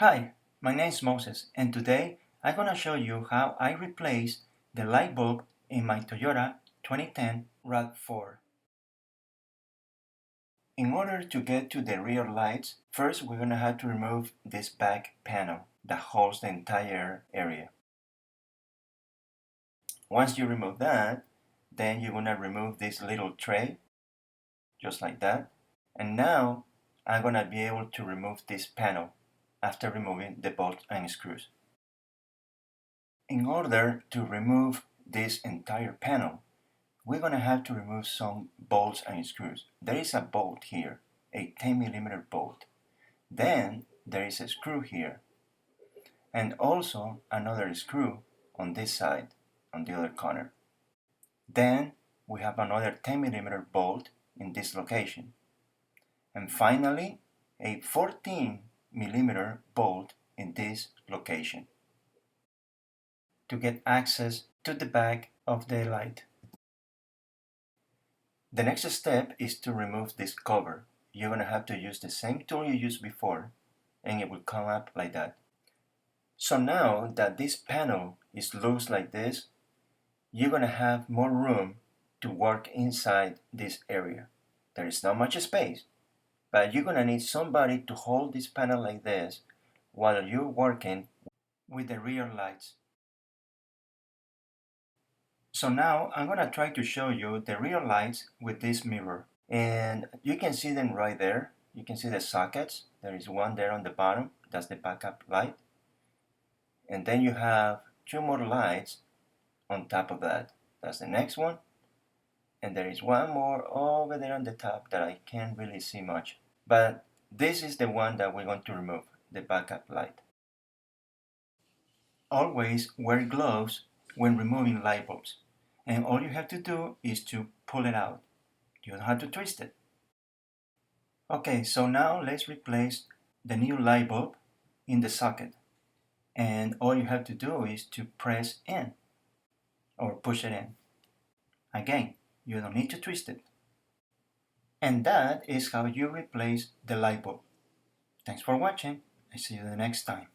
Hi, my name is Moses, and today I'm going to show you how I replaced the light bulb in my Toyota 2010 Rav4. In order to get to the rear lights, first we're going to have to remove this back panel that holds the entire area. Once you remove that, then you're going to remove this little tray, just like that. And now I'm going to be able to remove this panel after removing the bolts and screws. In order to remove this entire panel, we're going to have to remove some bolts and screws. There is a bolt here, a 10mm bolt. Then there is a screw here, and also another screw on this side, on the other corner. Then we have another 10mm bolt in this location. And finally, a 14mm bolt in this location to get access to the back of the light. The next step is to remove this cover. You're going to have to use the same tool you used before, and it will come up like that. So now that this panel is loose like this, you're going to have more room to work inside this area. There is not much space, but you're going to need somebody to hold this panel like this while you're working with the rear lights. So now I'm going to try to show you the rear lights with this mirror. And you can see them right there. You can see the sockets. There is one there on the bottom. That's the backup light. And then you have two more lights on top of that. That's the next one. And there is one more over there on the top that I can't really see much. But this is the one that we're going to remove, the backup light. Always wear gloves when removing light bulbs. And all you have to do is to pull it out. You don't have to twist it. Okay, so now let's replace the new light bulb in the socket. And all you have to do is to press in or push it in. Again, you don't need to twist it. And that is how you replace the light bulb. Thanks for watching. I see you the next time.